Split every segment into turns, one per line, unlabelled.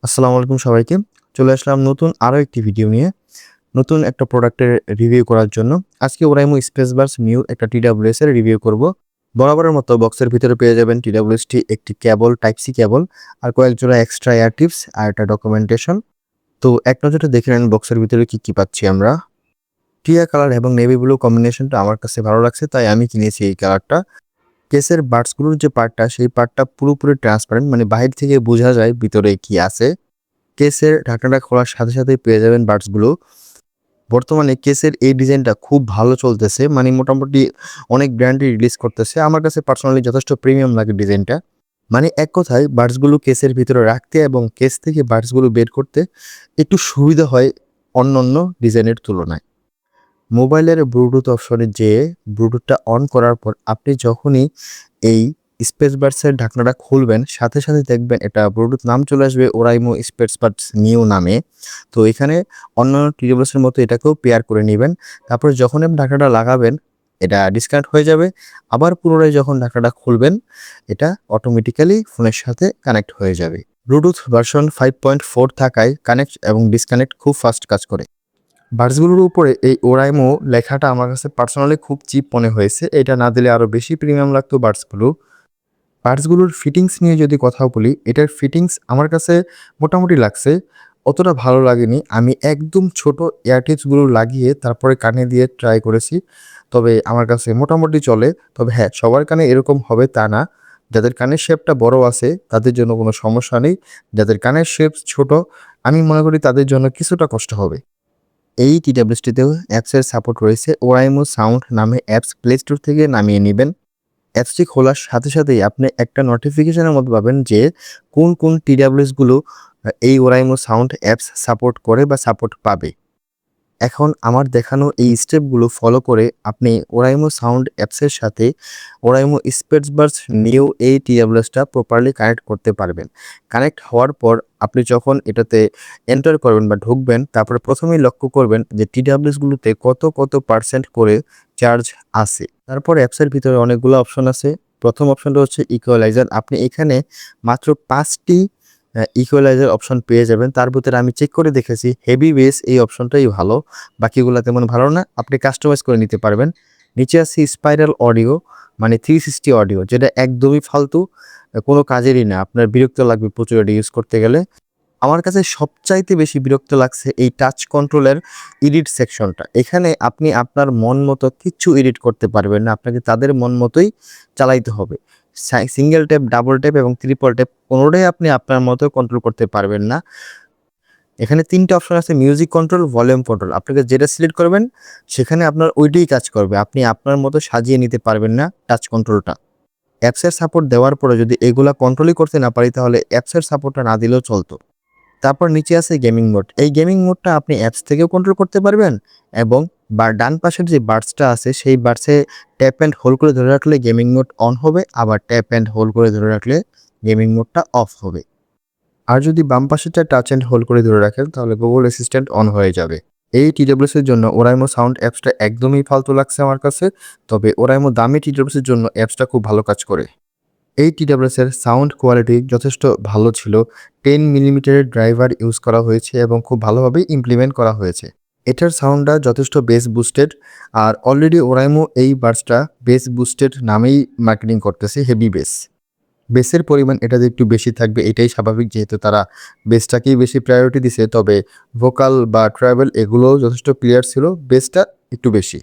আসসালামু আলাইকুম সবাইকে। চলে আসলাম নতুন আরো একটি ভিডিও নিয়ে। নতুন একটা প্রোডাক্টের রিভিউ করার জন্য। আজকে ওরাইমো স্পেসবার্স নিউ একটা TWS এর রিভিউ করব। বরাবরের মতো বক্সের ভিতরে পেয়ে যাবেন TWS টি একটি কেবল টাইপ সি কেবল আর কয়েক জোড়া এক্সট্রা এয়ার টিপস আর একটা ডকুমেন্টেশন। তো এক নজরে দেখে নেন বক্সের ভিতরে কি পাচ্ছি আমরা। টিয়া কালার এবং নেভি ব্লু কম্বিনেশনটা আমার কাছে ভালো লাগছে, তাই আমি কিনেছি এই কালারটা। কেসের বাডসগুলোর যে পার্টটা সেই পার্টটা পুরোপুরি ট্রান্সপারেন্ট, মানে বাহির থেকে বোঝা যায় ভিতরে কি আছে। কেসের ঢাকনাটা খোলার সাথে সাথেই পেয়ে যাবেন বাডসগুলো। বর্তমানে কেসের এই ডিজাইনটা খুব ভালো চলতেছে, মানে মোটামুটি অনেক ব্র্যান্ডই রিলিজ করতেছে। আমার কাছে পার্সোনালি যথেষ্ট প্রিমিয়াম লাগে ডিজাইনটা। মানে এক কথায় বাডসগুলো কেসের ভিতরে রাখতে এবং কেস থেকে বাডসগুলো বের করতে একটু সুবিধা হয় অন্যান্য ডিজাইনের তুলনায়। মোবাইলের ব্লুটুথ অপশনে যেয়ে ব্লুটুথটা অন করার পর আপনি যখনই এই স্পেস বাডসের ঢাকনাটা খুলবেন, সাথে সাথে দেখবেন এটা ব্লুটুথ নাম চলে আসবে ওরাইমো স্পেস বাডস নিউ নামে। তো এখানে অন্যান্য TWS এর মতো এটাকেও পেয়ার করে নেবেন। তারপরে যখন আপনি ঢাকনাটা লাগাবেন এটা ডিসকানেক্ট হয়ে যাবে। আবার পুনরায় যখন ঢাকনাটা খুলবেন এটা অটোমেটিক্যালি ফোনের সাথে কানেক্ট হয়ে যাবে। ব্লুটুথ ভার্সন 5.4 থাকায় কানেক্ট এবং ডিসকানেক্ট খুব ফাস্ট কাজ করে। বাডসগুলোর উপরে এই ওরাইমো লেখাটা আমার কাছে পার্সোনালি খুব চিপ মনে হয়েছে। এটা না দিলে আরও বেশি প্রিমিয়াম লাগতো বাডসগুলো। বাডসগুলোর ফিটিংস নিয়ে যদি কথা বলি, এটার ফিটিংস আমার কাছে মোটামুটি লাগছে, অতটা ভালো লাগেনি। আমি একদম ছোট এয়ারটিপসগুলো লাগিয়ে তারপরে কানে দিয়ে ট্রাই করেছি, তবে আমার কাছে মোটামুটি চলে। তবে হ্যাঁ, সবার কানে এরকম হবে তা না। যাদের কানের শেপটা বড় আছে তাদের জন্য কোনো সমস্যা নেই। যাদের কানের শেপ ছোট আমি মনে করি তাদের জন্য কিছুটা কষ্ট হবে। এই TWS-টিতেও অ্যাপসের সাপোর্ট রয়েছে। ওরাইমো সাউন্ড নামে অ্যাপস প্লে স্টোর থেকে নামিয়ে নিবেন। অ্যাপসটি খোলার সাথে সাথেই আপনি একটা নোটিফিকেশনের মতো পাবেন যে কোন TWS গুলো এই ওরাইমো সাউন্ড অ্যাপস সাপোর্ট করে বা সাপোর্ট পাবে। এখন আমার দেখানো এই স্টেপগুলো ফলো করে আপনি ওরাইমো সাউন্ড অ্যাপসের সাথে ওরাইমো স্পেসবাডস নিউ এই TWS-টা প্রপারলি কানেক্ট করতে পারবেন। কানেক্ট হওয়ার পর আপনি যখন এটাতে এন্টার করবেন বা ঢুকবেন, তারপরে প্রথমেই লক্ষ্য করবেন যে TWS-গুলোতে কত পার্সেন্ট করে চার্জ আছে। তারপর অ্যাপসের ভিতরে অনেকগুলো অপশন আছে। প্রথম অপশনটা হচ্ছে ইকুয়ালাইজার। আপনি এখানে মাত্র 5টি ইকুয়ালাইজার অপশন পেয়ে যাবেন। তার ভিতরে আমি চেক করে দেখেছি হেভি বেস এই অপশনটাই ভালো, বাকিগুলো তেমন ভালো না। আপনি কাস্টমাইজ করে নিতে পারবেন। নিচে আছে স্পাইরাল অডিও, মানে 360 অডিও, যেটা একদমই ফালতু, কোনো কাজেরই না। আপনার বিরক্ত লাগবে প্রচুর এটা ইউজ করতে গেলে। আমার কাছে সবচাইতে বেশি বিরক্ত লাগছে এই টাচ কন্ট্রোলের এডিট সেকশনটা। এখানে আপনি আপনার মন মতো কিচ্ছু এডিট করতে পারবেন না, আপনাকে তাদের মন মতোই চালাইতে হবে। সিঙ্গেল ট্যাপ, ডাবল ট্যাপ এবং ট্রিপল ট্যাপ কোনোটাই আপনি আপনার মতো কন্ট্রোল করতে পারবেন না। এখানে 3টা অপশন আছে, মিউজিক কন্ট্রোল, ভলিউম কন্ট্রোল। আপনাকে যেটা সিলেক্ট করবেন সেখানে আপনার ওইটাই কাজ করবে। আপনি আপনার মতো সাজিয়ে নিতে পারবেন না টাচ কন্ট্রোলটা। অ্যাপসের সাপোর্ট দেওয়ার পরে যদি এগুলা কন্ট্রোলই করতে না পারি তাহলে অ্যাপসের সাপোর্টটা না দিলেও চলতো। তারপর নিচে আছে গেমিং মোড। এই গেমিং মোডটা আপনি অ্যাপস থেকেও কন্ট্রোল করতে পারবেন এবং ডান পাশের যে বাটসটা আছে সেই বাটসে ট্যাপ অ্যান্ড হোল্ড করে ধরে রাখলে গেমিং মোড অন হবে, আবার ট্যাপ অ্যান্ড হোল্ড করে ধরে রাখলে গেমিং মোডটা অফ হবে। আর যদি বাম পাশেরটা টাচ অ্যান্ড হোল্ড করে ধরে রাখেন তাহলে গুগল অ্যাসিস্ট্যান্ট অন হয়ে যাবে। এই TWS এর জন্য ওরাইমো সাউন্ড অ্যাপসটা একদমই ফালতু লাগছে আমার কাছে, তবে ওরাইমো দামি TWS এর জন্য অ্যাপসটা খুব ভালো কাজ করে। এই TWS এর সাউন্ড কোয়ালিটি যথেষ্ট ভালো ছিল। 10 মিলিমিটারের ড্রাইভার ইউজ করা হয়েছে এবং খুব ভালোভাবে ইমপ্লিমেন্ট করা হয়েছে। এটার সাউন্ডটা যথেষ্ট বেস বুস্টেড, আর অলরেডি ওরাইমো এই বাডসটা বেস বুস্টেড নামেই মার্কেটিং করতেছে, হেভি বেস। বেসের পরিমাণ এটাতে একটু বেশি থাকবে, এটাই স্বাভাবিক, যেহেতু তারা বেসটাকেই বেশি প্রায়োরিটি দিছে। তবে ভোকাল বা ট্রাভেল এগুলোও যথেষ্ট ক্লিয়ার ছিল, বেসটা একটু বেশি।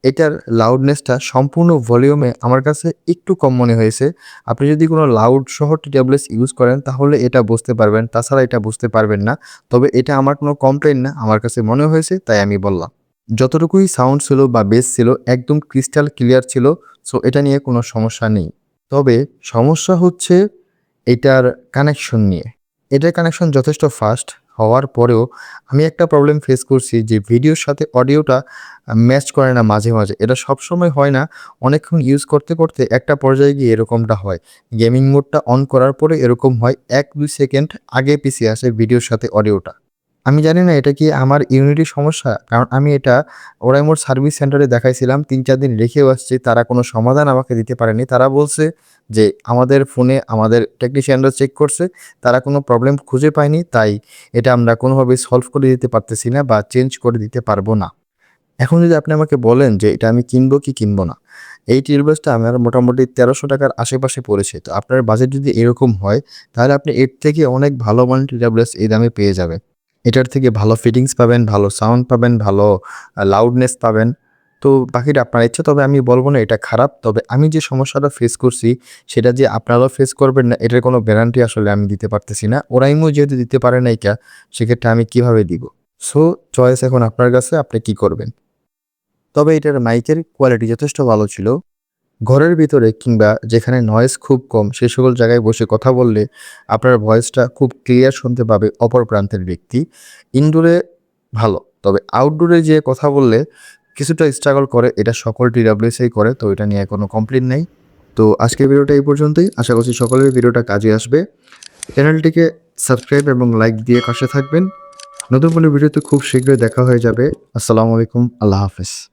এটার লাউডনেসটা সম্পূর্ণ ভলিউমে আমার কাছে একটু কম মনে হয়েছে। আপনি যদি কোনো লাউড সহ TWS ইউজ করেন তাহলে এটা বুঝতে পারবেন, তাছাড়া এটা বুঝতে পারবেন না। তবে এটা আমার কোনো কমপ্লেইন না, আমার কাছে মনে হয়েছে তাই আমি বললাম। যতটুকুই সাউন্ড ছিল বা বেস ছিল একদম ক্রিস্টাল ক্লিয়ার ছিল, সো এটা নিয়ে কোনো সমস্যা নেই। তবে সমস্যা হচ্ছে এটার কানেকশন নিয়ে। এটার কানেকশন যথেষ্ট ফাস্ট হওয়ার পরেও আমি একটা প্রবলেম ফেস করছি যে ভিডিওর সাথে অডিওটা ম্যাচ করে না মাঝে মাঝে। এটা সবসময় হয় না, অনেকক্ষণ ইউজ করতে করতে একটা পর্যায়ে গিয়ে এরকমটা হয়। গেমিং মোডটা অন করার পরে এরকম হয়, 1-2 সেকেন্ড আগে পিছিয়ে আসে ভিডিওর সাথে অডিওটা। আমি জানি না এটা কি আমার ইউনিটি সমস্যা? কারণ আমি এটা ওরাইমোর সার্ভিস সেন্টারে দেখাইছিলাম। ৩-৪ দিন রেখেও আসছি। তারা কোনো সমাধান আমাকে দিতে পারেনি। তারা বলছে যে, "আমাদের ফোনে আমাদের টেকনিশিয়ানরা চেক করছে। তারা কোনো প্রবলেম খুঁজে পায়নি। তাই এটা আমরা কোনোভাবেই সলভ করে দিতে পারতেছি না বা চেঞ্জ করে দিতে পারব না।" এখন যদি আপনি আমাকে বলেন যে, এটা আমি কিনবো কি কিনবো না? এই টিউবওয়েলসটা আমার মোটামুটি ৳১৩০০ র আশেপাশে পড়েছে। তো আপনার বাজেট যদি এরকম হয়, তাহলে আপনি এর থেকে অনেক ভালো মানের টিউবওয়েলস এই দামে পেয়ে যাবেন। এটার থেকে ভালো ফিটিংস পাবেন, ভালো সাউন্ড পাবেন, ভালো লাউডনেস পাবেন। তো বাকিটা আপনার ইচ্ছা। তবে আমি বলব না এটা খারাপ। তবে আমি যে সমস্যাটা ফেস করছি, সেটা যে আপনারাও ফেস করবেন না, এটার কোনো গ্যারান্টি আসলে আমি দিতে পারতেছি না। ওরাইমো যেহেতু দিতে পারে নাইকা, সেক্ষেত্রে আমি কিভাবে দিব? সো চয়েস এখন আপনার কাছে, আপনি কি করবেন? তবে এটার মাইকের কোয়ালিটি যথেষ্ট ভালো ছিল। ঘরের ভিতরে কিংবা যেখানে নয়েজ খুব কম, সে সকল জায়গায় বসে কথা বললে আপনার ভয়েসটা খুব ক্লিয়ার শুনতে পাবে অপর প্রান্তের ব্যক্তি। ইনডোরে ভালো। তবে আউটডোরে যেয়ে কথা বললে কিছুটা স্ট্রাগল করে। এটা সকল TWS-এই করে। তো এটা নিয়ে কোনো কমপ্লেইন নাই। তো আজকের ভিডিওটা এই পর্যন্তই। আশা করছি সকলের ভিডিওটা কাজে আসবে। চ্যানেলটিকে সাবস্ক্রাইব এবং লাইক দিয়ে পাশে থাকবেন। নতুন কোনো ভিডিওতে খুব শীঘ্রই দেখা হয়ে যাবে। আসসালামু আলাইকুম। আল্লাহ হাফেজ।